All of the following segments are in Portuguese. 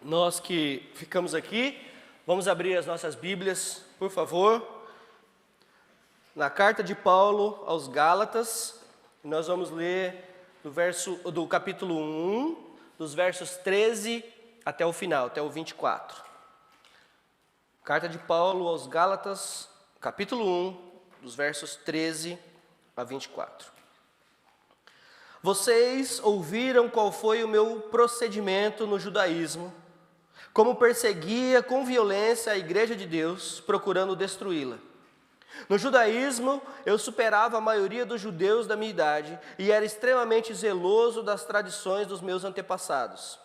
Nós que ficamos aqui, vamos abrir as nossas Bíblias, por favor, na carta de Paulo aos Gálatas. Nós vamos ler do capítulo 1, dos versos 13 até o final, até o 24. Carta de Paulo aos Gálatas, capítulo 1, dos versos 13 a 24. Vocês ouviram qual foi o meu procedimento no judaísmo, como perseguia com violência a igreja de Deus, procurando destruí-la. No judaísmo, eu superava a maioria dos judeus da minha idade e era extremamente zeloso das tradições dos meus antepassados.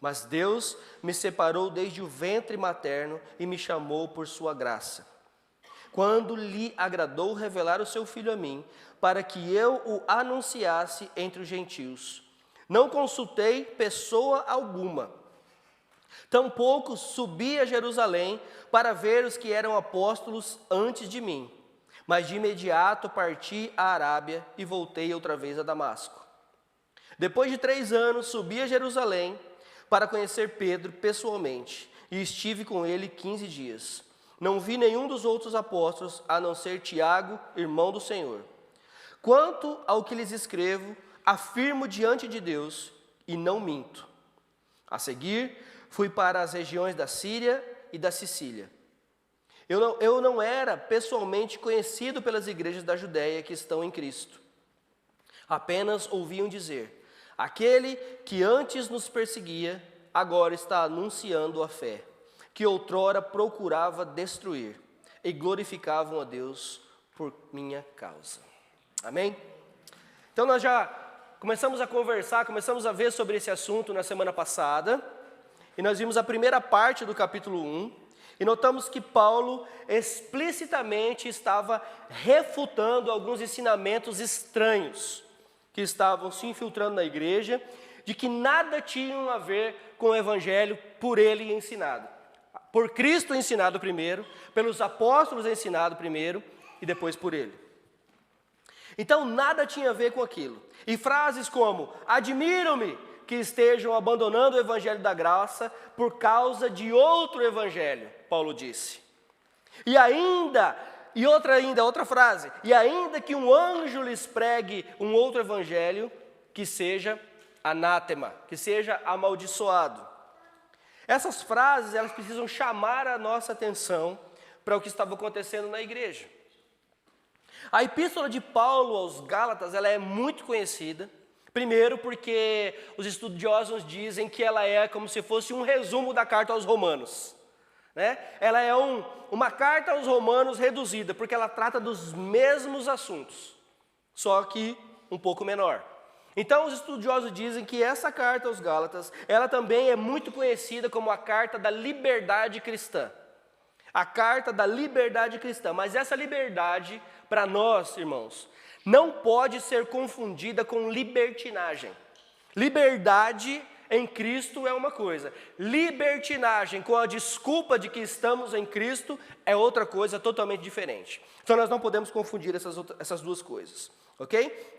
Mas Deus me separou desde o ventre materno e me chamou por sua graça. Quando lhe agradou revelar o seu filho a mim, para que eu o anunciasse entre os gentios. Não consultei pessoa alguma. Tampouco subi a Jerusalém para ver os que eram apóstolos antes de mim. Mas de imediato parti à Arábia e voltei outra vez a Damasco. Depois de 3 anos, subi a Jerusalém para conhecer Pedro pessoalmente, e estive com ele 15 dias. Não vi nenhum dos outros apóstolos, a não ser Tiago, irmão do Senhor. Quanto ao que lhes escrevo, afirmo diante de Deus, e não minto. A seguir, fui para as regiões da Síria e da Sicília. Eu não era pessoalmente conhecido pelas igrejas da Judéia que estão em Cristo. Apenas ouviam dizer: aquele que antes nos perseguia, agora está anunciando a fé, que outrora procurava destruir, e glorificavam a Deus por minha causa. Amém? Então nós já começamos a conversar, começamos a ver sobre esse assunto na semana passada, e nós vimos a primeira parte do capítulo 1, e notamos que Paulo explicitamente estava refutando alguns ensinamentos estranhos que estavam se infiltrando na igreja, de que nada tinham a ver com o evangelho por ele ensinado. Por Cristo ensinado primeiro, pelos apóstolos ensinado primeiro e depois por ele. Então nada tinha a ver com aquilo. E frases como: admiro-me que estejam abandonando o evangelho da graça por causa de outro evangelho, Paulo disse. Outra frase, e ainda que um anjo lhes pregue um outro evangelho, que seja anátema, que seja amaldiçoado. Essas frases, elas precisam chamar a nossa atenção para o que estava acontecendo na igreja. A epístola de Paulo aos Gálatas, ela é muito conhecida, primeiro porque os estudiosos dizem que ela é como se fosse um resumo da carta aos Romanos. Né? Ela é uma carta aos Romanos reduzida, porque ela trata dos mesmos assuntos, só que um pouco menor. Então os estudiosos dizem que essa carta aos Gálatas, ela também é muito conhecida como a carta da liberdade cristã. A carta da liberdade cristã, mas essa liberdade, para nós, irmãos, não pode ser confundida com libertinagem. Liberdade em Cristo é uma coisa. Libertinagem com a desculpa de que estamos em Cristo é outra coisa totalmente diferente. Então nós não podemos confundir essas duas coisas, ok?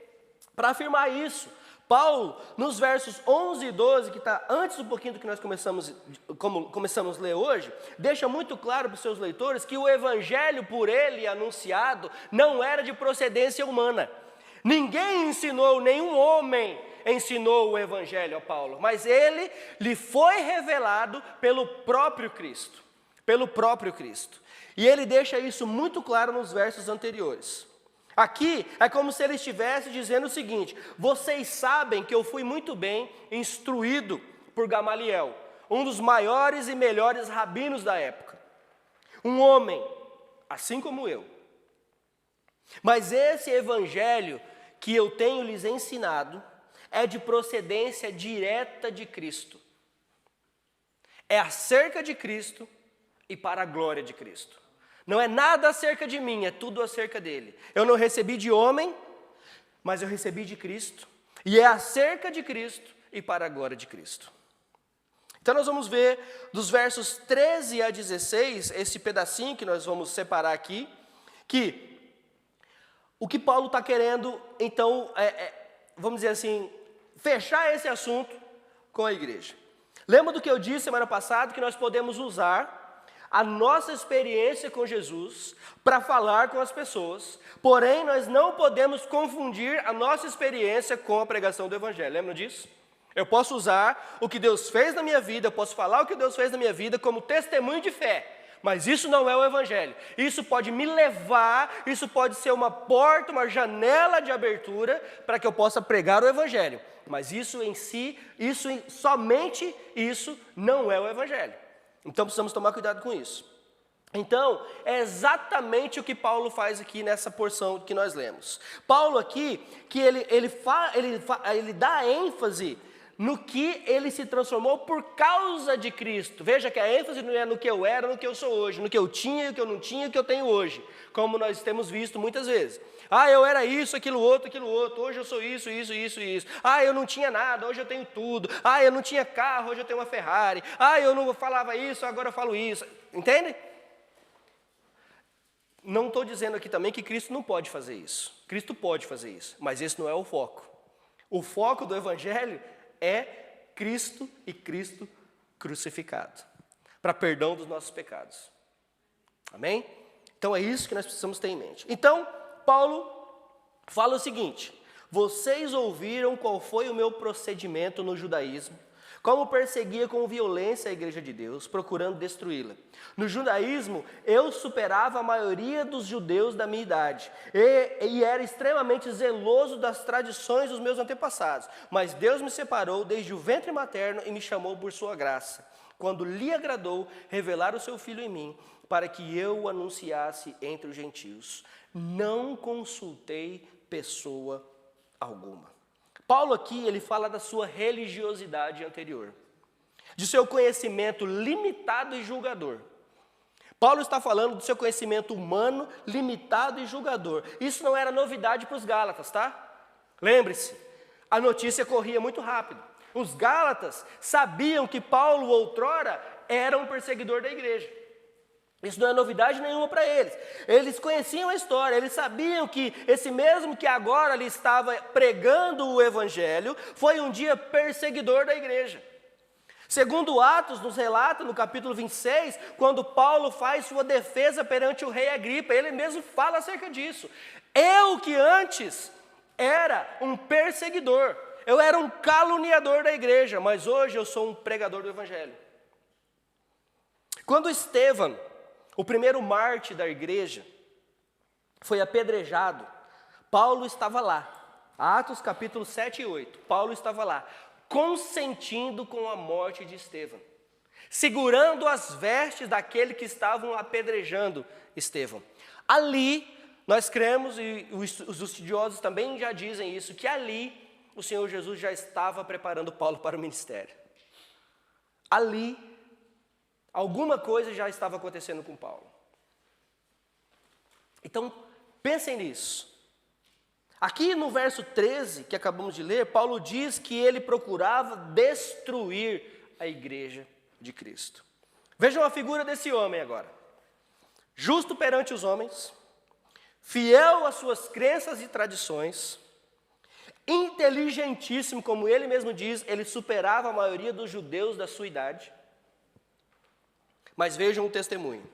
Para afirmar isso, Paulo, nos versos 11 e 12, que está antes um pouquinho do que nós começamos a ler hoje, deixa muito claro para os seus leitores que o evangelho por ele anunciado não era de procedência humana. Ninguém ensinou, nenhum homem ensinou o evangelho a Paulo, mas ele lhe foi revelado pelo próprio Cristo. Pelo próprio Cristo. E ele deixa isso muito claro nos versos anteriores. Aqui é como se ele estivesse dizendo o seguinte: vocês sabem que eu fui muito bem instruído por Gamaliel, um dos maiores e melhores rabinos da época. Um homem, assim como eu. Mas esse evangelho que eu tenho lhes ensinado é de procedência direta de Cristo. É acerca de Cristo e para a glória de Cristo. Não é nada acerca de mim, é tudo acerca dele. Eu não recebi de homem, mas eu recebi de Cristo. E é acerca de Cristo e para a glória de Cristo. Então nós vamos ver dos versos 13 a 16, esse pedacinho que nós vamos separar aqui, que o que Paulo está querendo, então, vamos dizer assim, fechar esse assunto com a igreja. Lembra do que eu disse semana passada, que nós podemos usar a nossa experiência com Jesus para falar com as pessoas, porém nós não podemos confundir a nossa experiência com a pregação do Evangelho. Lembra disso? Eu posso usar o que Deus fez na minha vida, eu posso falar o que Deus fez na minha vida como testemunho de fé, mas isso não é o Evangelho. Isso pode me levar, isso pode ser uma porta, uma janela de abertura para que eu possa pregar o Evangelho, mas isso em si, somente isso não é o Evangelho. Então precisamos tomar cuidado com isso. Então, é exatamente o que Paulo faz aqui nessa porção que nós lemos. Paulo aqui, que ele dá ênfase no que ele se transformou por causa de Cristo. Veja que a ênfase não é no que eu era, no que eu sou hoje, no que eu tinha, no que eu não tinha, no que eu tenho hoje, como nós temos visto muitas vezes. Ah, eu era isso, aquilo outro, hoje eu sou isso. Ah, eu não tinha nada, hoje eu tenho tudo. Ah, eu não tinha carro, hoje eu tenho uma Ferrari. Ah, eu não falava isso, agora eu falo isso. Entende? Não estou dizendo aqui também que Cristo não pode fazer isso. Cristo pode fazer isso, mas esse não é o foco. O foco do Evangelho é Cristo e Cristo crucificado, para perdão dos nossos pecados. Amém? Então é isso que nós precisamos ter em mente. Então, Paulo fala o seguinte: vocês ouviram qual foi o meu procedimento no judaísmo, como perseguia com violência a igreja de Deus, procurando destruí-la. No judaísmo, eu superava a maioria dos judeus da minha idade, e era extremamente zeloso das tradições dos meus antepassados, mas Deus me separou desde o ventre materno e me chamou por sua graça, quando lhe agradou revelar o seu Filho em mim, para que eu o anunciasse entre os gentios. Não consultei pessoa alguma. Paulo aqui, ele fala da sua religiosidade anterior, de seu conhecimento limitado e julgador. Paulo está falando do seu conhecimento humano, limitado e julgador. Isso não era novidade para os Gálatas, tá? Lembre-se, a notícia corria muito rápido. Os Gálatas sabiam que Paulo, outrora, era um perseguidor da igreja. Isso não é novidade nenhuma para eles. Eles conheciam a história, eles sabiam que esse mesmo que agora lhe estava pregando o Evangelho, foi um dia perseguidor da igreja. Segundo Atos nos relata, no capítulo 26, quando Paulo faz sua defesa perante o rei Agripa, ele mesmo fala acerca disso. Eu que antes era um perseguidor, eu era um caluniador da igreja, mas hoje eu sou um pregador do Evangelho. Quando Estevão, o primeiro mártir da igreja, foi apedrejado, Paulo estava lá. Atos capítulo 7 e 8, Paulo estava lá, consentindo com a morte de Estevão, segurando as vestes daquele que estavam apedrejando Estevão. Ali, nós cremos, e os estudiosos também já dizem isso, que ali o Senhor Jesus já estava preparando Paulo para o ministério. Ali, alguma coisa já estava acontecendo com Paulo. Então, pensem nisso. Aqui no verso 13, que acabamos de ler, Paulo diz que ele procurava destruir a igreja de Cristo. Vejam a figura desse homem agora. Justo perante os homens, fiel às suas crenças e tradições, inteligentíssimo, como ele mesmo diz, ele superava a maioria dos judeus da sua idade. Mas vejam o testemunho.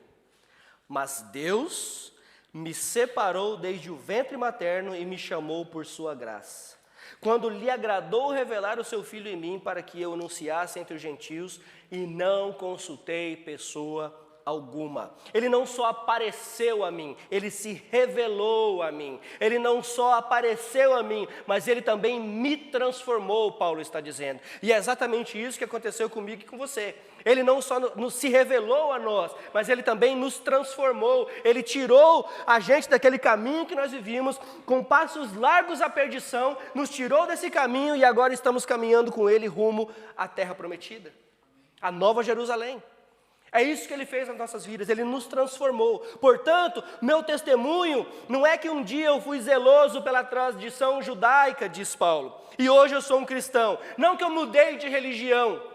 Mas Deus me separou desde o ventre materno e me chamou por sua graça, quando lhe agradou revelar o seu Filho em mim, para que eu anunciasse entre os gentios, e não consultei pessoa alguma. Ele não só apareceu a mim, ele se revelou a mim. Ele não só apareceu a mim, mas ele também me transformou, Paulo está dizendo. E é exatamente isso que aconteceu comigo e com você. Ele não só se revelou a nós, mas ele também nos transformou. Ele tirou a gente daquele caminho que nós vivíamos, com passos largos à perdição, nos tirou desse caminho e agora estamos caminhando com ele rumo à terra prometida, a Nova Jerusalém. É isso que ele fez nas nossas vidas, ele nos transformou. Portanto, meu testemunho não é que um dia eu fui zeloso pela tradição judaica, diz Paulo, e hoje eu sou um cristão. Não que eu mudei de religião.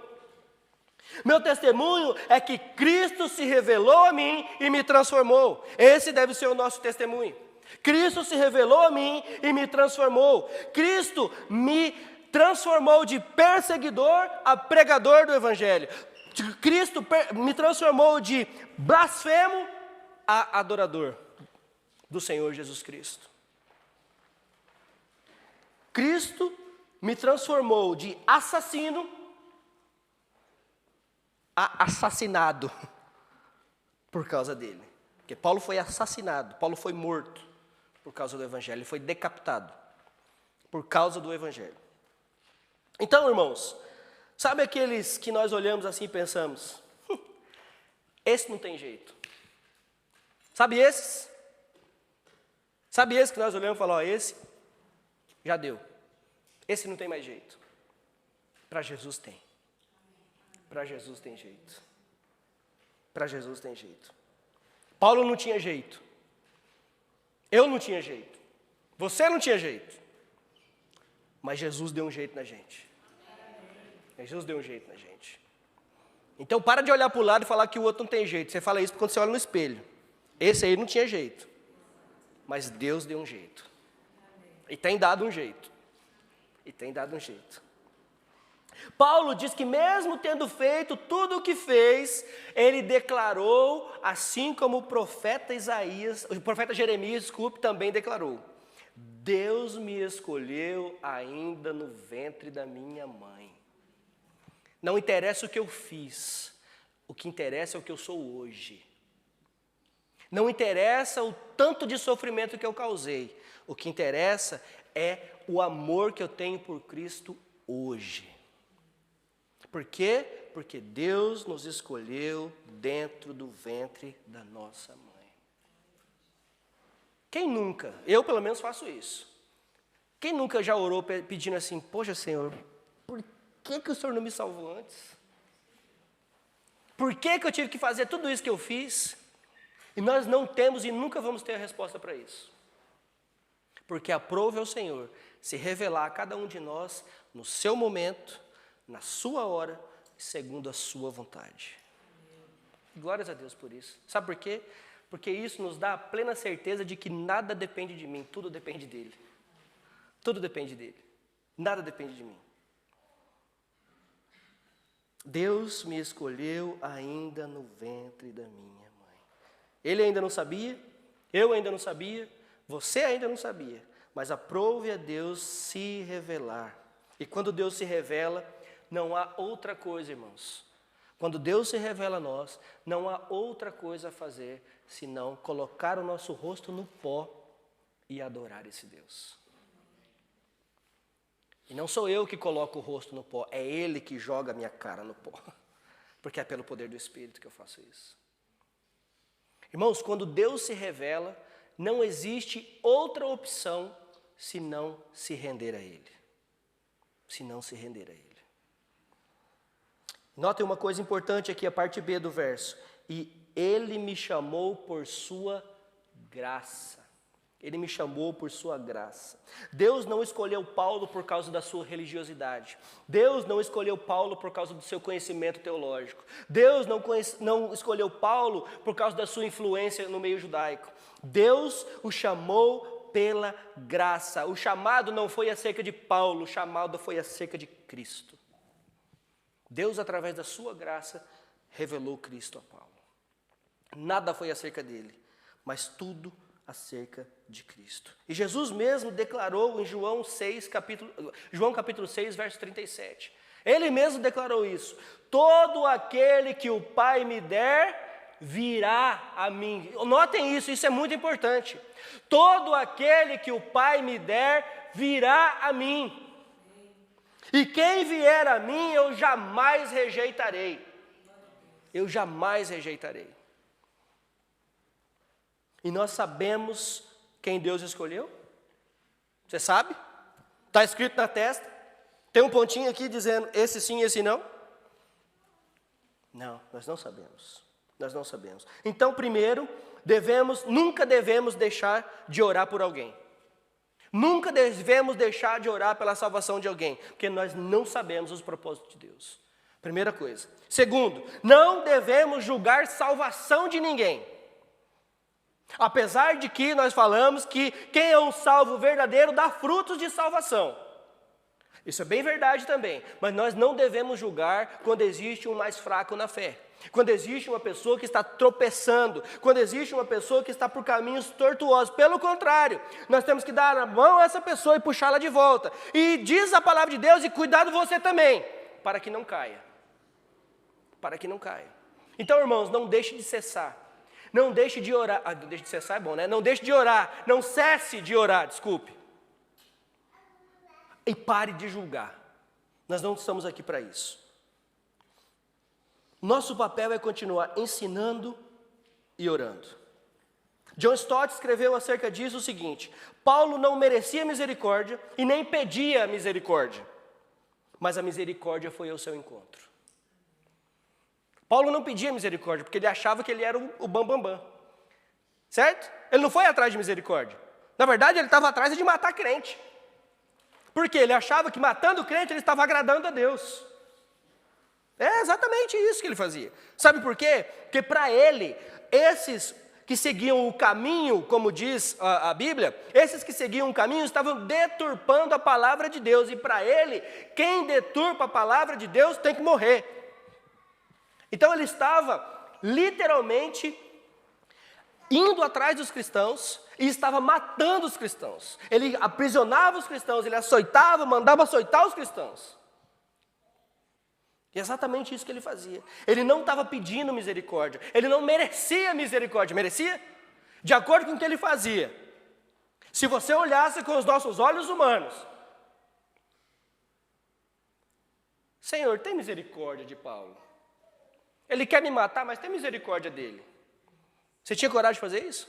Meu testemunho é que Cristo se revelou a mim e me transformou. Esse deve ser o nosso testemunho. Cristo se revelou a mim e me transformou. Cristo me transformou de perseguidor a pregador do Evangelho. Cristo me transformou de blasfemo a adorador do Senhor Jesus Cristo. Cristo me transformou de assassino a assassinado por causa dele. Porque Paulo foi assassinado, Paulo foi morto por causa do Evangelho, ele foi decapitado por causa do Evangelho. Então, irmãos, sabe aqueles que nós olhamos assim e pensamos, esse não tem jeito. Sabe esses? Sabe esse que nós olhamos e falamos, esse já deu. Esse não tem mais jeito. Para Jesus tem. Para Jesus tem jeito. Para Jesus tem jeito. Paulo não tinha jeito. Eu não tinha jeito. Você não tinha jeito. Mas Jesus deu um jeito na gente. Jesus deu um jeito na gente. Então para de olhar para o lado e falar que o outro não tem jeito. Você fala isso quando você olha no espelho. Esse aí não tinha jeito. Mas Deus deu um jeito. E tem dado um jeito. E tem dado um jeito. Paulo diz que mesmo tendo feito tudo o que fez, ele declarou, assim como o profeta Jeremias, também declarou: Deus me escolheu ainda no ventre da minha mãe. Não interessa o que eu fiz, o que interessa é o que eu sou hoje. Não interessa o tanto de sofrimento que eu causei, o que interessa é o amor que eu tenho por Cristo hoje. Por quê? Porque Deus nos escolheu dentro do ventre da nossa mãe. Quem nunca? Eu pelo menos faço isso. Quem nunca já orou pedindo assim, poxa Senhor, por que o Senhor não me salvou antes? Por que eu tive que fazer tudo isso que eu fiz? E nós não temos e nunca vamos ter a resposta para isso. Porque aprove ao Senhor se revelar a cada um de nós no seu momento, na sua hora, segundo a sua vontade. Glórias a Deus por isso. Sabe por quê? Porque isso nos dá a plena certeza de que nada depende de mim, tudo depende dele. Tudo depende dele. Nada depende de mim. Deus me escolheu ainda no ventre da minha mãe. Ele ainda não sabia, eu ainda não sabia, você ainda não sabia, mas aprove a Deus se revelar. E quando Deus se revela, não há outra coisa, irmãos. Quando Deus se revela a nós, não há outra coisa a fazer senão colocar o nosso rosto no pó e adorar esse Deus. E não sou eu que coloco o rosto no pó, é Ele que joga a minha cara no pó. Porque é pelo poder do Espírito que eu faço isso. Irmãos, quando Deus se revela, não existe outra opção senão se render a Ele. Senão se render a Ele. Notem uma coisa importante aqui, a parte B do verso. E Ele me chamou por sua graça. Ele me chamou por sua graça. Deus não escolheu Paulo por causa da sua religiosidade. Deus não escolheu Paulo por causa do seu conhecimento teológico. Deus não escolheu Paulo por causa da sua influência no meio judaico. Deus o chamou pela graça. O chamado não foi acerca de Paulo, o chamado foi acerca de Cristo. Deus, através da sua graça, revelou Cristo a Paulo. Nada foi acerca dele, mas tudo acerca de Cristo. E Jesus mesmo declarou em João capítulo 6, verso 37. Ele mesmo declarou isso. Todo aquele que o Pai me der, virá a mim. Notem isso, isso é muito importante. Todo aquele que o Pai me der, virá a mim. E quem vier a mim, eu jamais rejeitarei. Eu jamais rejeitarei. E nós sabemos quem Deus escolheu? Você sabe? Está escrito na testa? Tem um pontinho aqui dizendo esse sim, esse não? Não, nós não sabemos. Nós não sabemos. Então, primeiro, nunca devemos deixar de orar por alguém. Nunca devemos deixar de orar pela salvação de alguém, porque nós não sabemos os propósitos de Deus. Primeira coisa. Segundo, não devemos julgar salvação de ninguém. Apesar de que nós falamos que quem é um salvo verdadeiro dá frutos de salvação. Isso é bem verdade também, mas nós não devemos julgar quando existe um mais fraco na fé. Quando existe uma pessoa que está tropeçando, quando existe uma pessoa que está por caminhos tortuosos. Pelo contrário, nós temos que dar a mão a essa pessoa e puxá-la de volta. E diz a palavra de Deus, e cuidado você também, para que não caia. Para que não caia. Então, irmãos, não deixe de cessar. Não deixe de orar. Não deixe de cessar é bom, né? Não deixe de orar. Não cesse de orar, desculpe. E pare de julgar. Nós não estamos aqui para isso. Nosso papel é continuar ensinando e orando. John Stott escreveu acerca disso o seguinte: Paulo não merecia misericórdia e nem pedia misericórdia, mas a misericórdia foi ao seu encontro. Paulo não pedia misericórdia porque ele achava que ele era o bambambam, certo? Ele não foi atrás de misericórdia. Na verdade, ele estava atrás de matar crente. Porque ele achava que matando o crente ele estava agradando a Deus. É exatamente isso que ele fazia. Sabe por quê? Porque para ele, esses que seguiam o caminho, como diz a Bíblia, esses que seguiam o caminho estavam deturpando a palavra de Deus. E para ele, quem deturpa a palavra de Deus tem que morrer. Então ele estava literalmente indo atrás dos cristãos e estava matando os cristãos. Ele aprisionava os cristãos, ele açoitava, mandava açoitar os cristãos. E é exatamente isso que ele fazia. Ele não estava pedindo misericórdia, ele não merecia misericórdia. Merecia? De acordo com o que ele fazia. Se você olhasse com os nossos olhos humanos, Senhor, tem misericórdia de Paulo. Ele quer me matar, mas tem misericórdia dele. Você tinha coragem de fazer isso?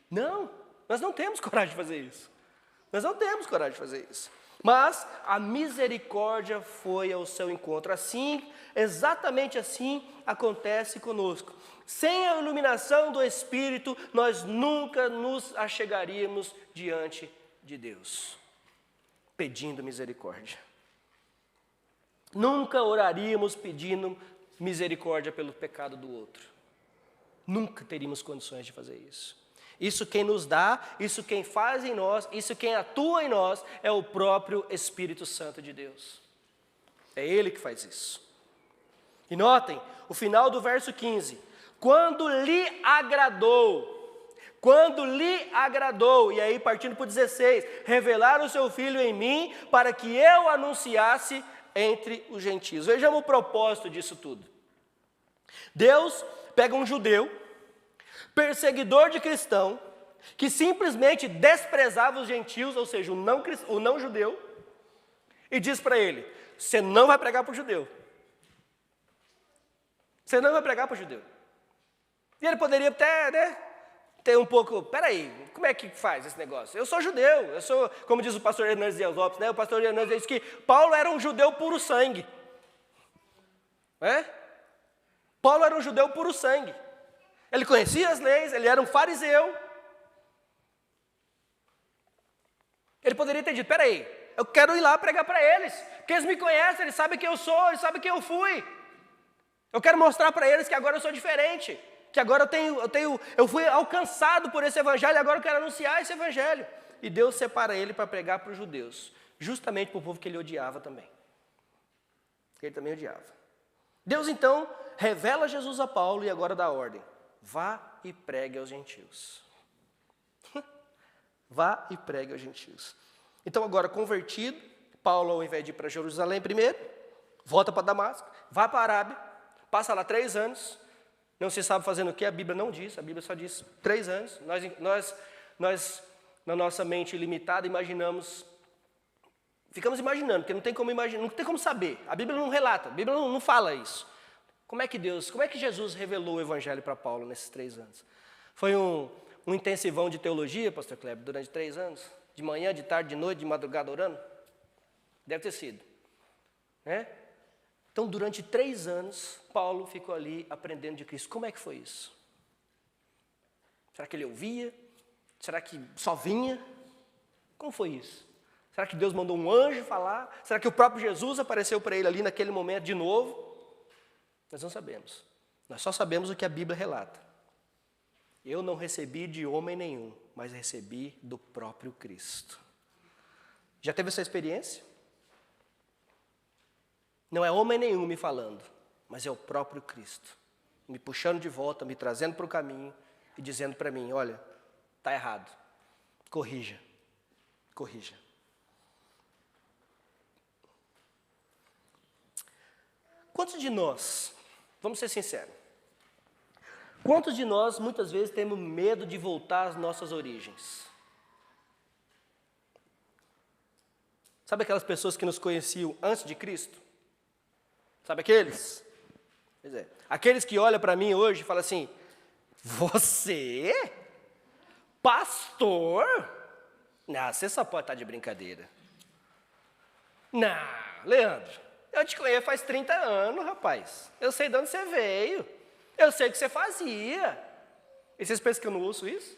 Não, nós não temos coragem de fazer isso. Nós não temos coragem de fazer isso. Mas a misericórdia foi ao seu encontro. Assim, exatamente assim acontece conosco. Sem a iluminação do Espírito, nós nunca nos achegaríamos diante de Deus, pedindo misericórdia. Nunca oraríamos pedindo misericórdia pelo pecado do outro. Nunca teríamos condições de fazer isso. Isso quem nos dá, isso quem faz em nós, isso quem atua em nós é o próprio Espírito Santo de Deus. É Ele que faz isso. E notem, o final do verso 15. Quando lhe agradou, e aí partindo para o 16, revelar o seu Filho em mim, para que eu anunciasse entre os gentios. Vejamos o propósito disso tudo. Deus pega um judeu, perseguidor de cristão, que simplesmente desprezava os gentios, ou seja, o não judeu, e diz para ele: você não vai pregar para o judeu. Você não vai pregar para o judeu. E ele poderia até, ter um pouco, peraí, como é que faz esse negócio? Eu sou judeu, eu sou, como diz o pastor Hernandes Dias Lopes, o pastor Hernandes diz que Paulo era um judeu puro sangue. Paulo era um judeu puro sangue. Ele conhecia as leis, ele era um fariseu. Ele poderia ter dito: peraí, eu quero ir lá pregar para eles, porque eles me conhecem, eles sabem quem eu sou, eles sabem quem eu fui. Eu quero mostrar para eles que agora eu sou diferente, que agora eu fui alcançado por esse evangelho, agora eu quero anunciar esse evangelho. E Deus separa ele para pregar para os judeus, justamente para o povo que ele odiava também. Ele também odiava. Deus então revela Jesus a Paulo e agora dá ordem: vá e pregue aos gentios. Vá e pregue aos gentios. Então agora convertido, Paulo, ao invés de ir para Jerusalém primeiro, volta para Damasco, vai para a Arábia, passa lá 3 anos, não se sabe fazendo o que, a Bíblia não diz, a Bíblia só diz 3 anos. Nós na nossa mente limitada, ficamos imaginando, porque não tem como imaginar, não tem como saber. A Bíblia não relata, a Bíblia não fala isso. Como é que Jesus revelou o Evangelho para Paulo nesses 3 anos? Foi um intensivão de teologia, pastor Kleber, durante 3 anos? De manhã, de tarde, de noite, de madrugada orando? Deve ter sido. Então, durante 3 anos, Paulo ficou ali aprendendo de Cristo. Como é que foi isso? Será que ele ouvia? Será que só vinha? Como foi isso? Será que Deus mandou um anjo falar? Será que o próprio Jesus apareceu para ele ali naquele momento de novo? Nós não sabemos. Nós só sabemos o que a Bíblia relata. Eu não recebi de homem nenhum, mas recebi do próprio Cristo. Já teve essa experiência? Não é homem nenhum me falando, mas é o próprio Cristo, me puxando de volta, me trazendo para o caminho e dizendo para mim, olha, está errado, corrija, corrija. Quantos de nós, vamos ser sinceros, quantos de nós muitas vezes temos medo de voltar às nossas origens? Sabe aquelas pessoas que nos conheciam antes de Cristo? Sabe aqueles? Pois é. Aqueles que olham para mim hoje e falam assim, você? Pastor? Não, você só pode estar de brincadeira. Não, Leandro. Eu te conheço faz 30 anos, rapaz. Eu sei de onde você veio. Eu sei o que você fazia. E vocês pensam que eu não ouço isso?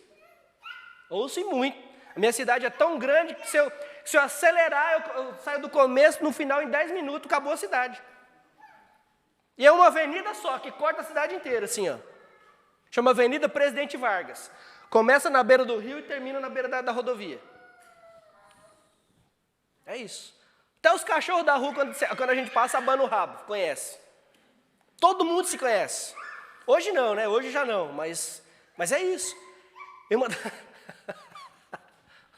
Ouço e muito. A minha cidade é tão grande que se eu acelerar, eu saio do começo, no final, em 10 minutos, acabou a cidade. E é uma avenida só, que corta a cidade inteira, assim, ó. Chama Avenida Presidente Vargas. Começa na beira do rio e termina na beira da rodovia. É isso. Até os cachorros da rua, quando a gente passa, abana o rabo, conhece. Todo mundo se conhece. Hoje não, né? Hoje já não, mas é isso.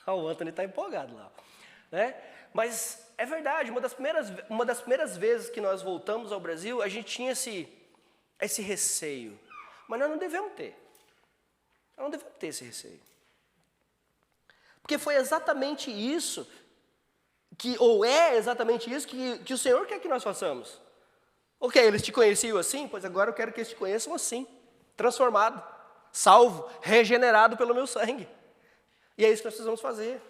O Anthony está empolgado lá. Né? Mas é verdade, uma das primeiras vezes que nós voltamos ao Brasil, a gente tinha esse receio. Mas nós não devemos ter. Nós não devemos ter esse receio. Porque foi exatamente isso é exatamente isso que o Senhor quer que nós façamos. Ok, eles te conheciam assim, pois agora eu quero que eles te conheçam assim, transformado, salvo, regenerado pelo meu sangue. E é isso que nós precisamos fazer.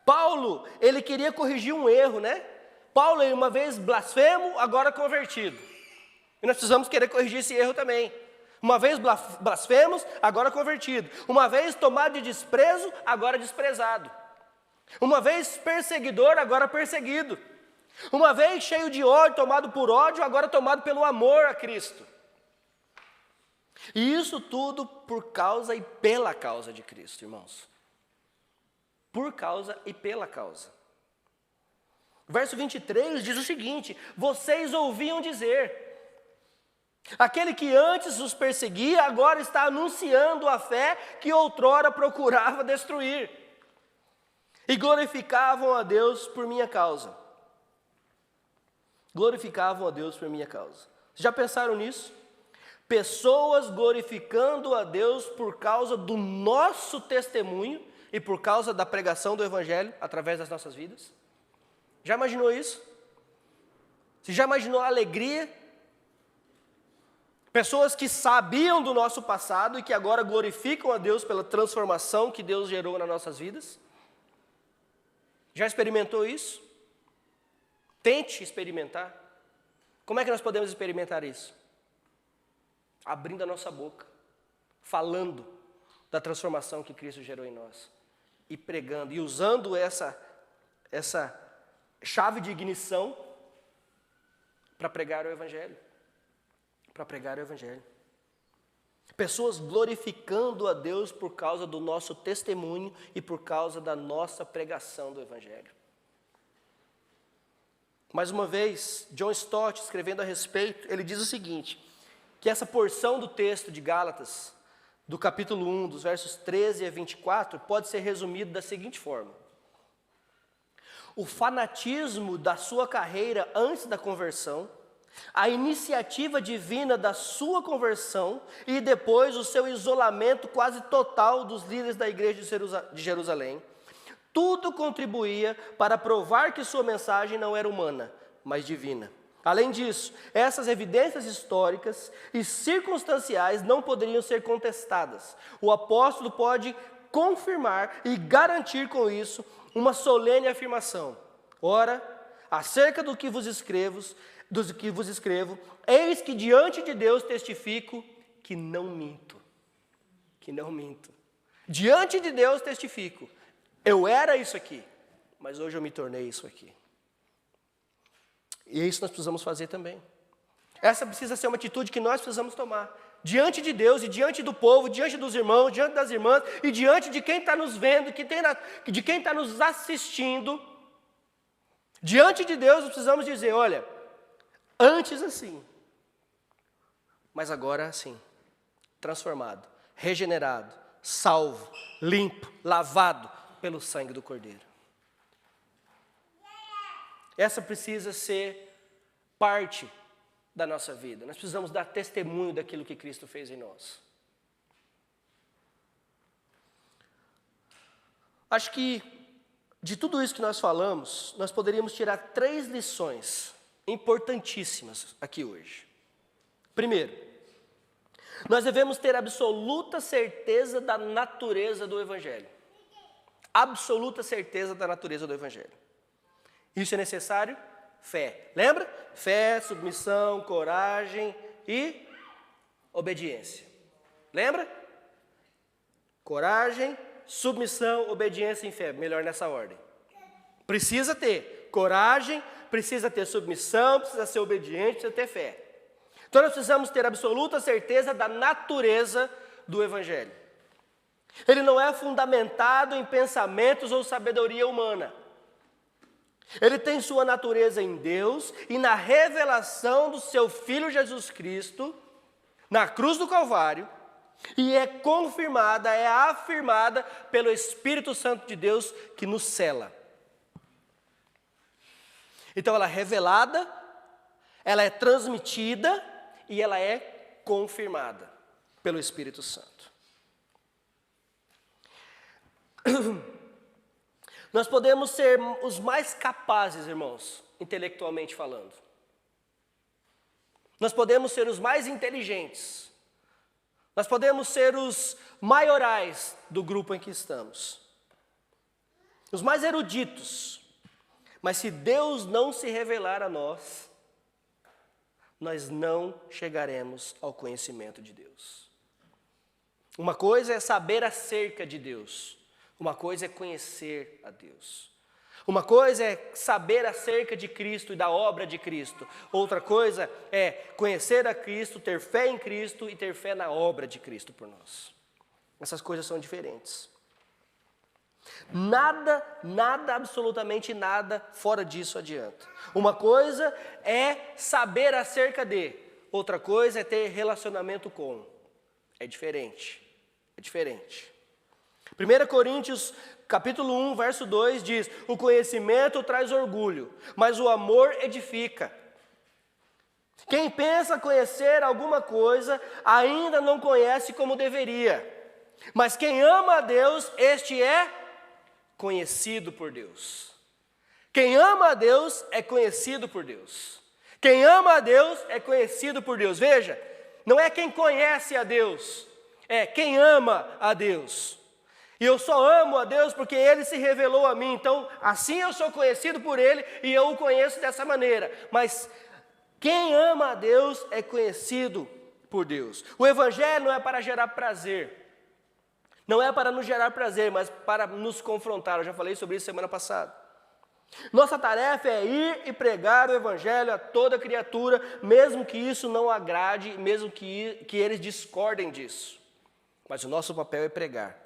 Paulo, ele queria corrigir um erro, né? Paulo, uma vez blasfemo, agora convertido. E nós precisamos querer corrigir esse erro também. Uma vez blasfemos, agora convertido. Uma vez tomado de desprezo, agora desprezado. Uma vez perseguidor, agora perseguido. Uma vez cheio de ódio, tomado por ódio, agora tomado pelo amor a Cristo. E isso tudo por causa e pela causa de Cristo, irmãos. Por causa e pela causa. Verso 23 diz o seguinte: vocês ouviam dizer, aquele que antes os perseguia, agora está anunciando a fé que outrora procurava destruir. E glorificavam a Deus por minha causa. Glorificavam a Deus por minha causa. Já pensaram nisso? Pessoas glorificando a Deus por causa do nosso testemunho e por causa da pregação do Evangelho através das nossas vidas? Já imaginou isso? Você já imaginou a alegria? Pessoas que sabiam do nosso passado e que agora glorificam a Deus pela transformação que Deus gerou nas nossas vidas? Já experimentou isso? Tente experimentar. Como é que nós podemos experimentar isso? Abrindo a nossa boca, falando da transformação que Cristo gerou em nós, e pregando, e usando essa chave de ignição para pregar o Evangelho. Para pregar o Evangelho. Pessoas glorificando a Deus por causa do nosso testemunho e por causa da nossa pregação do Evangelho. Mais uma vez, John Stott, escrevendo a respeito, ele diz o seguinte, que essa porção do texto de Gálatas, do capítulo 1, dos versos 13 a 24, pode ser resumido da seguinte forma: o fanatismo da sua carreira antes da conversão, a iniciativa divina da sua conversão e depois o seu isolamento quase total dos líderes da igreja de Jerusalém, tudo contribuía para provar que sua mensagem não era humana, mas divina. Além disso, essas evidências históricas e circunstanciais não poderiam ser contestadas. O apóstolo pode confirmar e garantir com isso uma solene afirmação. Ora, acerca do que vos escrevo, eis que diante de Deus testifico que não minto. Que não minto. Diante de Deus testifico. Eu era isso aqui, mas hoje eu me tornei isso aqui. E é isso que nós precisamos fazer também. Essa precisa ser uma atitude que nós precisamos tomar. Diante de Deus e diante do povo, diante dos irmãos, diante das irmãs e diante de quem está nos vendo, de quem está nos assistindo. Diante de Deus, nós precisamos dizer, olha, antes assim, mas agora assim, transformado, regenerado, salvo, limpo, lavado pelo sangue do Cordeiro. Essa precisa ser parte da nossa vida. Nós precisamos dar testemunho daquilo que Cristo fez em nós. Acho que de tudo isso que nós falamos, nós poderíamos tirar 3 lições importantíssimas aqui hoje. Primeiro, nós devemos ter absoluta certeza da natureza do Evangelho. Absoluta certeza da natureza do Evangelho. Isso é necessário? Fé. Lembra? Fé, submissão, coragem e obediência. Lembra? Coragem, submissão, obediência e fé. Melhor nessa ordem. Precisa ter coragem, precisa ter submissão, precisa ser obediente, precisa ter fé. Então nós precisamos ter absoluta certeza da natureza do Evangelho. Ele não é fundamentado em pensamentos ou sabedoria humana. Ele tem sua natureza em Deus e na revelação do seu Filho Jesus Cristo, na cruz do Calvário, e é confirmada, é afirmada pelo Espírito Santo de Deus que nos cela. Então ela é revelada, ela é transmitida e ela é confirmada pelo Espírito Santo. Nós podemos ser os mais capazes, irmãos, intelectualmente falando. Nós podemos ser os mais inteligentes. Nós podemos ser os maiorais do grupo em que estamos. Os mais eruditos. Mas se Deus não se revelar a nós, nós não chegaremos ao conhecimento de Deus. Uma coisa é saber acerca de Deus. Uma coisa é conhecer a Deus. Uma coisa é saber acerca de Cristo e da obra de Cristo. Outra coisa é conhecer a Cristo, ter fé em Cristo e ter fé na obra de Cristo por nós. Essas coisas são diferentes. Nada, absolutamente nada fora disso adianta. Uma coisa é saber acerca de, outra coisa é ter relacionamento com. É diferente. É diferente. 1 Coríntios, capítulo 1, verso 2 diz: o conhecimento traz orgulho, mas o amor edifica. Quem pensa conhecer alguma coisa, ainda não conhece como deveria. Mas quem ama a Deus, este é conhecido por Deus. Quem ama a Deus é conhecido por Deus. Quem ama a Deus é conhecido por Deus. Veja, não é quem conhece a Deus, é quem ama a Deus. E eu só amo a Deus porque Ele se revelou a mim. Então, assim eu sou conhecido por Ele e eu o conheço dessa maneira. Mas quem ama a Deus é conhecido por Deus. O Evangelho não é para gerar prazer. Não é para nos gerar prazer, mas para nos confrontar. Eu já falei sobre isso semana passada. Nossa tarefa é ir e pregar o Evangelho a toda criatura, mesmo que isso não agrade, mesmo que eles discordem disso. Mas o nosso papel é pregar.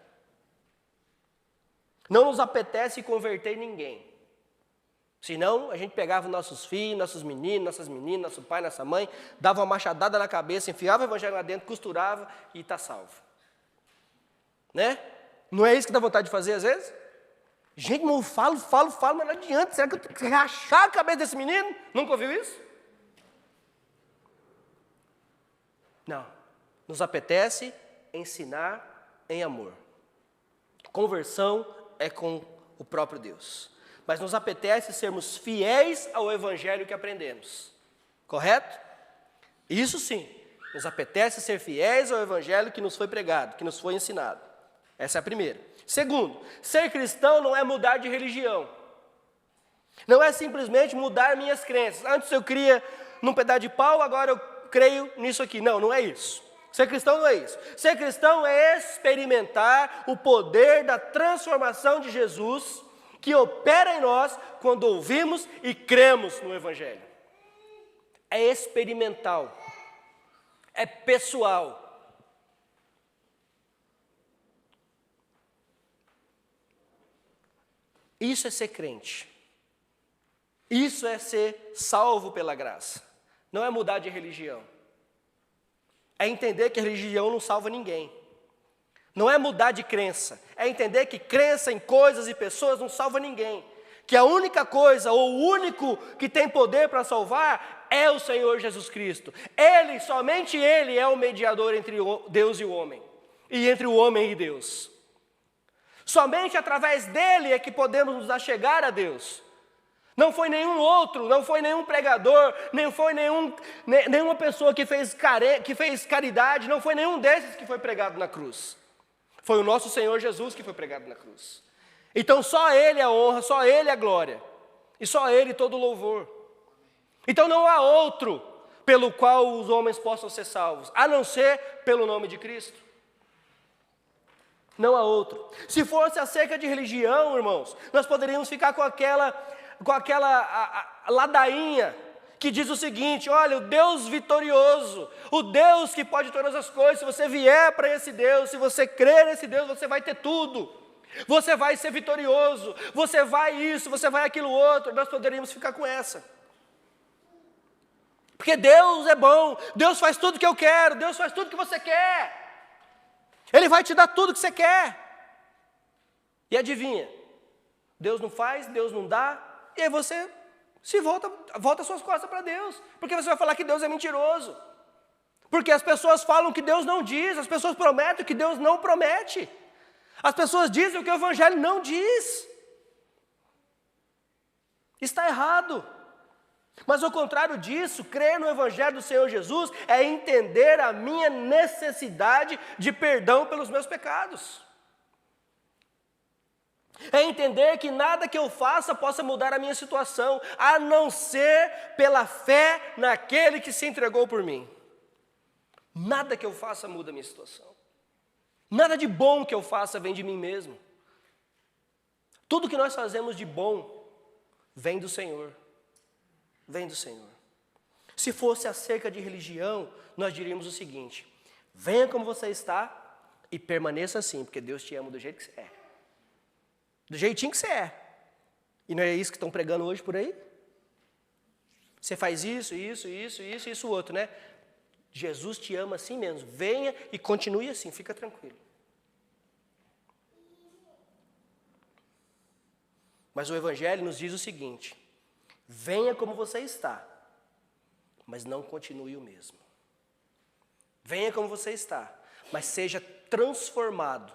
Não nos apetece converter ninguém. Senão, a gente pegava nossos filhos, nossos meninos, nossas meninas, nosso pai, nossa mãe, dava uma machadada na cabeça, enfiava o Evangelho lá dentro, costurava e está salvo. Né? Não é isso que dá vontade de fazer às vezes? Gente, eu falo, mas não adianta. Será que eu tenho que rachar a cabeça desse menino? Nunca ouviu isso? Não. Nos apetece ensinar em amor. Conversão é com o próprio Deus. Mas nos apetece sermos fiéis ao Evangelho que aprendemos. Correto? Isso sim. Nos apetece ser fiéis ao Evangelho que nos foi pregado, que nos foi ensinado. Essa é a primeira. Segundo, ser cristão não é mudar de religião. Não é simplesmente mudar minhas crenças. Antes eu cria num pedaço de pau, agora eu creio nisso aqui. Não, não é isso. Ser cristão não é isso. Ser cristão é experimentar o poder da transformação de Jesus que opera em nós quando ouvimos e cremos no Evangelho. É experimental. É pessoal. Isso é ser crente. Isso é ser salvo pela graça. Não é mudar de religião. É entender que a religião não salva ninguém. Não é mudar de crença. É entender que crença em coisas e pessoas não salva ninguém. Que a única coisa, ou o único que tem poder para salvar é o Senhor Jesus Cristo. Ele, somente Ele é o mediador entre Deus e o homem. E entre o homem e Deus. Somente através dele é que podemos nos achegar a Deus. Não foi nenhum outro, não foi nenhum pregador, nem foi nenhuma pessoa que fez caridade, não foi nenhum desses que foi pregado na cruz. Foi o nosso Senhor Jesus que foi pregado na cruz. Então só Ele a honra, só Ele a glória, e só Ele todo o louvor. Então não há outro pelo qual os homens possam ser salvos, a não ser pelo nome de Cristo. Não há outro. Se fosse acerca de religião, irmãos, nós poderíamos ficar com aquela ladainha que diz o seguinte: olha, o Deus vitorioso, o Deus que pode todas as coisas, se você vier para esse Deus, se você crer nesse Deus, você vai ter tudo. Você vai ser vitorioso, você vai isso, você vai aquilo outro. Nós poderíamos ficar com essa. Porque Deus é bom, Deus faz tudo que eu quero, Deus faz tudo que você quer. Ele vai te dar tudo que você quer. E adivinha? Deus não faz, Deus não dá, e aí você se volta suas costas para Deus. Porque você vai falar que Deus é mentiroso. Porque as pessoas falam que Deus não diz, as pessoas prometem o que Deus não promete. As pessoas dizem o que o Evangelho não diz. Está errado. Mas ao contrário disso, crer no Evangelho do Senhor Jesus é entender a minha necessidade de perdão pelos meus pecados. É entender que nada que eu faça possa mudar a minha situação, a não ser pela fé naquele que se entregou por mim. Nada que eu faça muda a minha situação. Nada de bom que eu faça vem de mim mesmo. Tudo que nós fazemos de bom vem do Senhor. Vem do Senhor. Se fosse acerca de religião, nós diríamos o seguinte: venha como você está e permaneça assim, porque Deus te ama do jeito que você é. Do jeitinho que você é. E não é isso que estão pregando hoje por aí? Você faz isso, outro, né? Jesus te ama assim mesmo. Venha e continue assim, fica tranquilo. Mas o Evangelho nos diz o seguinte: venha como você está, mas não continue o mesmo. Venha como você está, mas seja transformado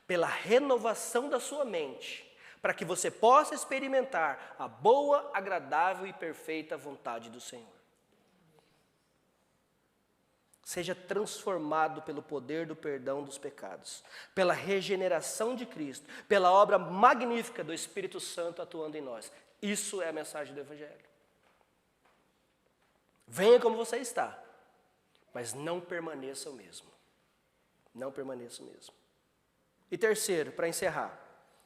pela renovação da sua mente, para que você possa experimentar a boa, agradável e perfeita vontade do Senhor. Seja transformado pelo poder do perdão dos pecados, pela regeneração de Cristo, pela obra magnífica do Espírito Santo atuando em nós. Isso é a mensagem do Evangelho. Venha como você está, mas não permaneça o mesmo. Não permaneça o mesmo. E terceiro, para encerrar,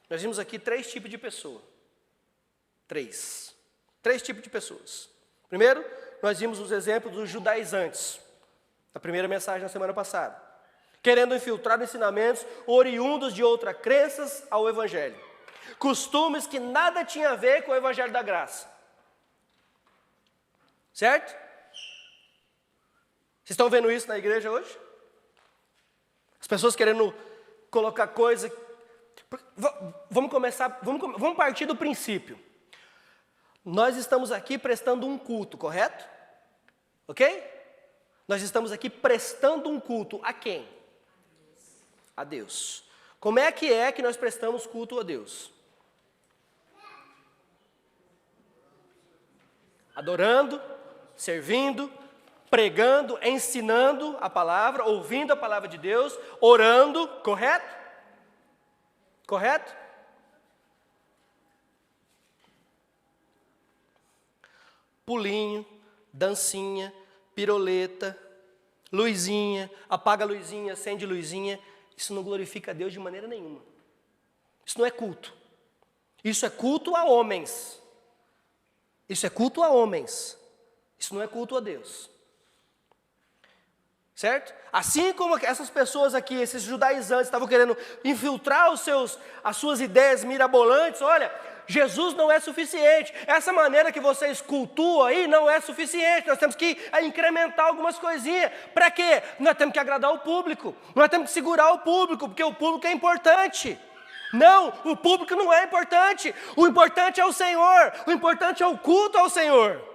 nós vimos aqui 3 tipos de pessoa. 3 tipos de pessoas. Primeiro, nós vimos os exemplos dos judaizantes, na primeira mensagem na semana passada, querendo infiltrar ensinamentos oriundos de outras crenças ao Evangelho. Costumes que nada tinha a ver com o Evangelho da graça. Certo? Vocês estão vendo isso na igreja hoje? As pessoas querendo colocar coisa. Vamos partir do princípio. Nós estamos aqui prestando um culto, correto? Ok? Nós estamos aqui prestando um culto a quem? A Deus. Como é que nós prestamos culto a Deus? Adorando, servindo, pregando, ensinando a palavra, ouvindo a palavra de Deus, orando, correto? Correto? Pulinho, dancinha, piroleta, luzinha, apaga a luzinha, acende luzinha. Isso não glorifica a Deus de maneira nenhuma. Isso não é culto. Isso é culto a homens. Isso é culto a homens. Isso não é culto a Deus. Certo? Assim como essas pessoas aqui, esses judaizantes, estavam querendo infiltrar as suas ideias mirabolantes, olha, Jesus não é suficiente. Essa maneira que vocês cultuam aí não é suficiente. Nós temos que incrementar algumas coisinhas. Para quê? Nós temos que agradar o público. Nós temos que segurar o público, porque o público é importante. Não, o público não é importante. O importante é o Senhor. O importante é o culto ao Senhor.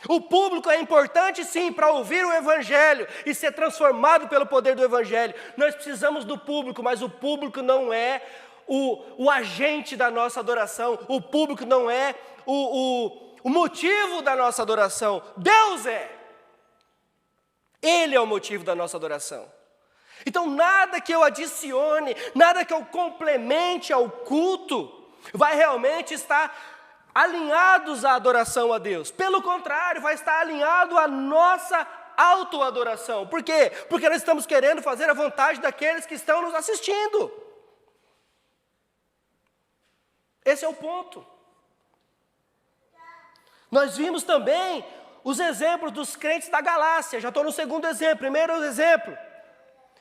O público é importante sim para ouvir o Evangelho e ser transformado pelo poder do Evangelho. Nós precisamos do público, mas o público não é o agente da nossa adoração. O público não é o motivo da nossa adoração. Deus é. Ele é o motivo da nossa adoração. Então nada que eu adicione, nada que eu complemente ao culto vai realmente estar alinhados à adoração a Deus. Pelo contrário, vai estar alinhado à nossa autoadoração. Por quê? Porque nós estamos querendo fazer a vontade daqueles que estão nos assistindo. Esse é o ponto. Nós vimos também os exemplos dos crentes da Galácia. Já estou no segundo exemplo. Primeiro exemplo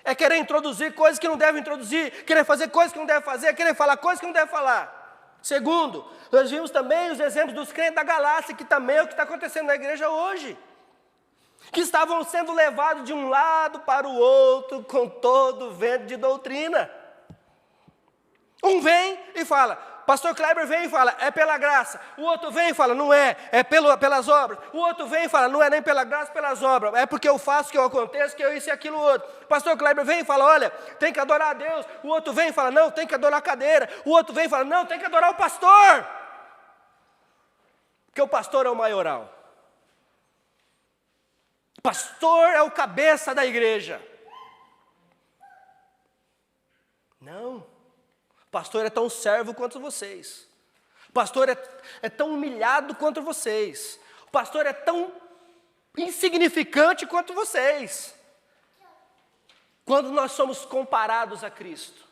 é querer introduzir coisas que não deve introduzir, querer fazer coisas que não deve fazer, querer falar coisas que não deve falar. Segundo, nós vimos também os exemplos dos crentes da Galácia, que também é o que está acontecendo na igreja hoje, que estavam sendo levados de um lado para o outro com todo o vento de doutrina. Um vem e fala, pastor Kleber vem e fala, é pela graça. O outro vem e fala, não é, é pelas obras. O outro vem e fala, não é nem pela graça, pelas obras. É porque eu faço, que eu aconteço, que eu isso e aquilo outro. Pastor Kleber vem e fala, olha, tem que adorar a Deus. O outro vem e fala, não, tem que adorar a cadeira. O outro vem e fala, não, tem que adorar o pastor. Porque o pastor é o maioral. O pastor é o cabeça da igreja. Não. O pastor é tão servo quanto vocês. O pastor é tão humilhado quanto vocês. O pastor é tão insignificante quanto vocês. Quando nós somos comparados a Cristo.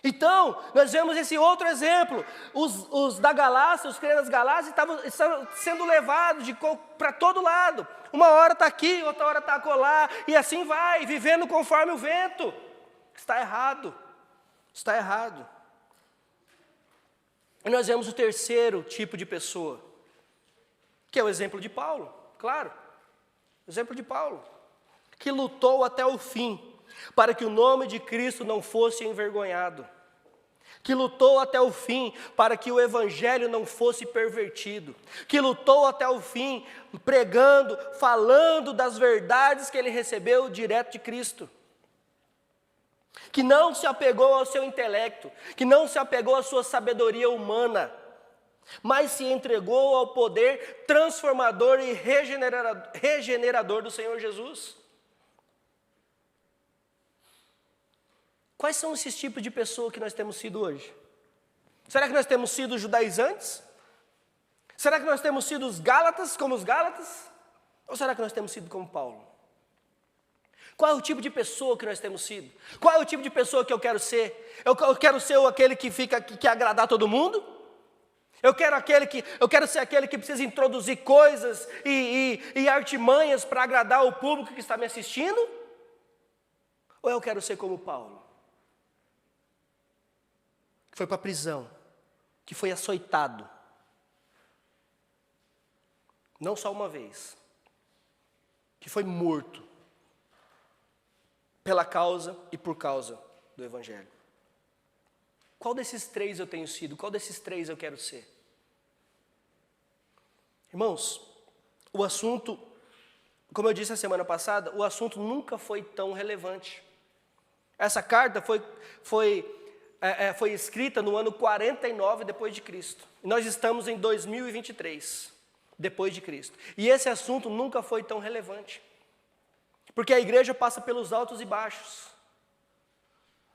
Então, nós vemos esse outro exemplo. Os da Galácia, os crentes das Galácias, estavam sendo levados para todo lado. Uma hora está aqui, outra hora está acolá, e assim vai, vivendo conforme o vento. Está errado. Está errado. E nós vemos o terceiro tipo de pessoa, que é o exemplo de Paulo, claro. O exemplo de Paulo, que lutou até o fim, para que o nome de Cristo não fosse envergonhado. Que lutou até o fim, para que o Evangelho não fosse pervertido. Que lutou até o fim, pregando, falando das verdades que ele recebeu direto de Cristo. Que não se apegou ao seu intelecto, que não se apegou à sua sabedoria humana, mas se entregou ao poder transformador e regenerador do Senhor Jesus. Quais são esses tipos de pessoa que nós temos sido hoje? Será que nós temos sido judaizantes? Será que nós temos sido os gálatas, como os gálatas? Ou será que nós temos sido como Paulo? Qual é o tipo de pessoa que nós temos sido? Qual é o tipo de pessoa que eu quero ser? Eu quero ser aquele que quer agradar todo mundo? Eu quero ser aquele que precisa introduzir coisas e artimanhas para agradar o público que está me assistindo? Ou eu quero ser como Paulo? Que foi para a prisão, que foi açoitado. Não só uma vez. Que foi morto. Pela causa e por causa do Evangelho. Qual desses três eu tenho sido? Qual desses três eu quero ser? Irmãos, o assunto, como eu disse a semana passada, o assunto nunca foi tão relevante. Essa carta foi escrita no ano 49 depois de Cristo. E nós estamos em 2023 depois de Cristo. E esse assunto nunca foi tão relevante. Porque a igreja passa pelos altos e baixos.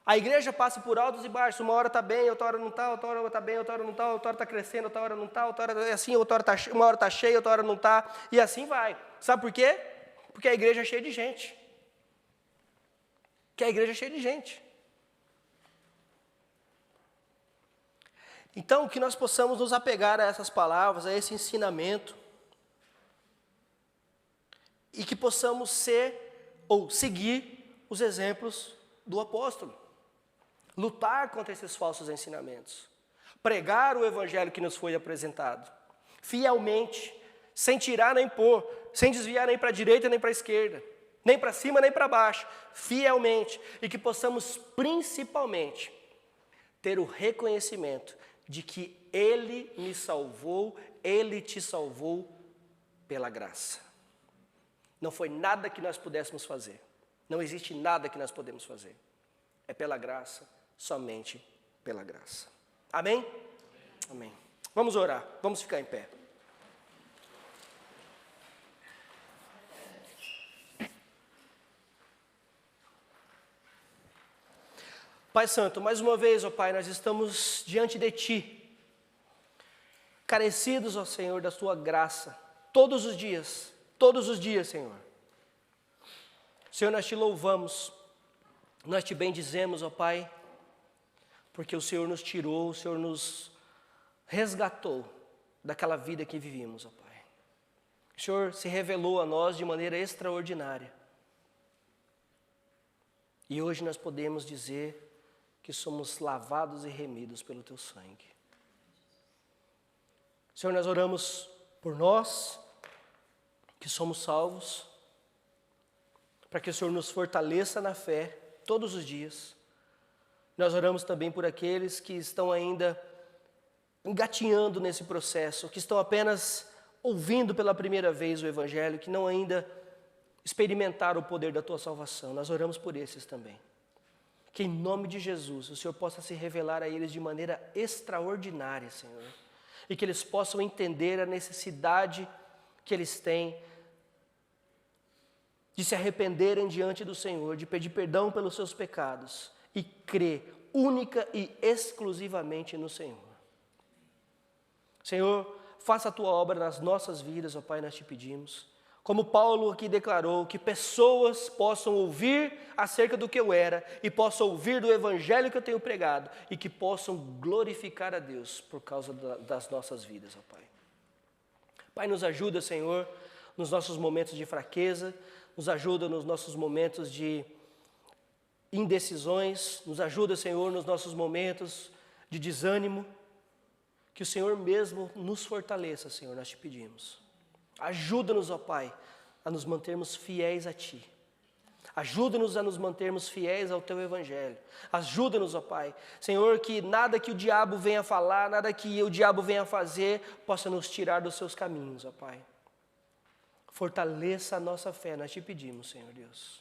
A igreja passa por altos e baixos. Uma hora está bem, outra hora não está, outra hora está bem, outra hora não está, outra hora está crescendo, outra hora não está, outra hora é assim, uma hora está cheia, outra hora não está, e assim vai. Sabe por quê? Porque a igreja é cheia de gente. Porque a igreja é cheia de gente. Então, que nós possamos nos apegar a essas palavras, a esse ensinamento, e que possamos ser ou seguir os exemplos do apóstolo. Lutar contra esses falsos ensinamentos. Pregar o evangelho que nos foi apresentado. Fielmente, sem tirar nem pôr, sem desviar nem para a direita nem para a esquerda, nem para cima nem para baixo, fielmente, e que possamos principalmente ter o reconhecimento de que Ele me salvou, Ele te salvou pela graça. Não foi nada que nós pudéssemos fazer, não existe nada que nós podemos fazer, é pela graça, somente pela graça. Amém? Amém. Vamos orar, vamos ficar em pé. Pai Santo, mais uma vez, ó Pai, nós estamos diante de Ti, carecidos, ó Senhor, da Tua graça, todos os dias, Senhor. Senhor, nós Te louvamos, nós Te bendizemos, ó Pai, porque o Senhor nos tirou, o Senhor nos resgatou daquela vida que vivíamos, ó Pai. O Senhor se revelou a nós de maneira extraordinária. E hoje nós podemos dizer que somos lavados e remidos pelo Teu sangue. Senhor, nós oramos por nós, que somos salvos, para que o Senhor nos fortaleça na fé todos os dias. Nós oramos também por aqueles que estão ainda engatinhando nesse processo, que estão apenas ouvindo pela primeira vez o Evangelho, que não ainda experimentaram o poder da Tua salvação. Nós oramos por esses também. Que em nome de Jesus o Senhor possa se revelar a eles de maneira extraordinária, Senhor. E que eles possam entender a necessidade que eles têm de se arrependerem diante do Senhor, de pedir perdão pelos seus pecados e crer única e exclusivamente no Senhor. Senhor, faça a Tua obra nas nossas vidas, ó Pai, nós Te pedimos. Como Paulo aqui declarou, que pessoas possam ouvir acerca do que eu era e possam ouvir do Evangelho que eu tenho pregado e que possam glorificar a Deus por causa das nossas vidas, ó Pai. Pai, nos ajuda, Senhor, nos nossos momentos de fraqueza, nos ajuda nos nossos momentos de indecisões, nos ajuda, Senhor, nos nossos momentos de desânimo, que o Senhor mesmo nos fortaleça, Senhor, nós Te pedimos. Ajuda-nos, ó Pai, a nos mantermos fiéis a Ti. Ajuda-nos a nos mantermos fiéis ao Teu Evangelho. Ajuda-nos, ó Pai, Senhor, que nada que o diabo venha falar, nada que o diabo venha fazer, possa nos tirar dos Seus caminhos, ó Pai. Fortaleça a nossa fé, nós Te pedimos, Senhor Deus.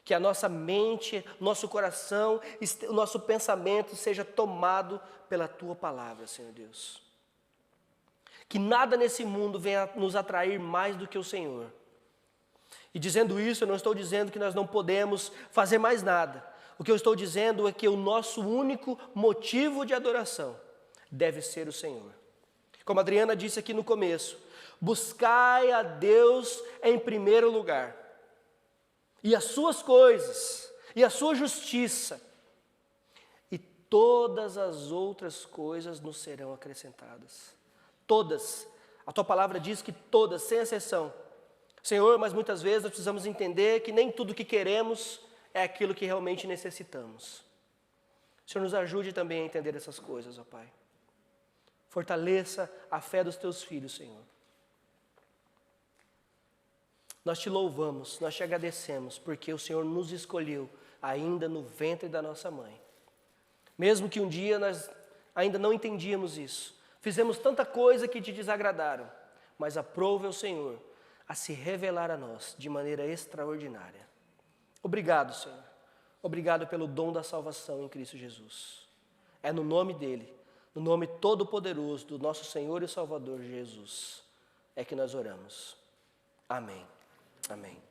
Que a nossa mente, nosso coração, o nosso pensamento seja tomado pela Tua palavra, Senhor Deus. Que nada nesse mundo venha nos atrair mais do que o Senhor. E dizendo isso, eu não estou dizendo que nós não podemos fazer mais nada. O que eu estou dizendo é que o nosso único motivo de adoração deve ser o Senhor. Como a Adriana disse aqui no começo, buscai a Deus em primeiro lugar. E as suas coisas, e a sua justiça, e todas as outras coisas nos serão acrescentadas. Todas, a Tua palavra diz que todas, sem exceção. Senhor, mas muitas vezes nós precisamos entender que nem tudo que queremos é aquilo que realmente necessitamos. O Senhor nos ajude também a entender essas coisas, ó Pai. Fortaleça a fé dos Teus filhos, Senhor. Nós Te louvamos, nós Te agradecemos, porque o Senhor nos escolheu ainda no ventre da nossa mãe. Mesmo que um dia nós ainda não entendíamos isso, fizemos tanta coisa que Te desagradaram, mas aprove ao Senhor a se revelar a nós de maneira extraordinária. Obrigado, Senhor. Obrigado pelo dom da salvação em Cristo Jesus. É no nome dEle, no nome todo-poderoso do nosso Senhor e Salvador Jesus, é que nós oramos. Amém. Amém.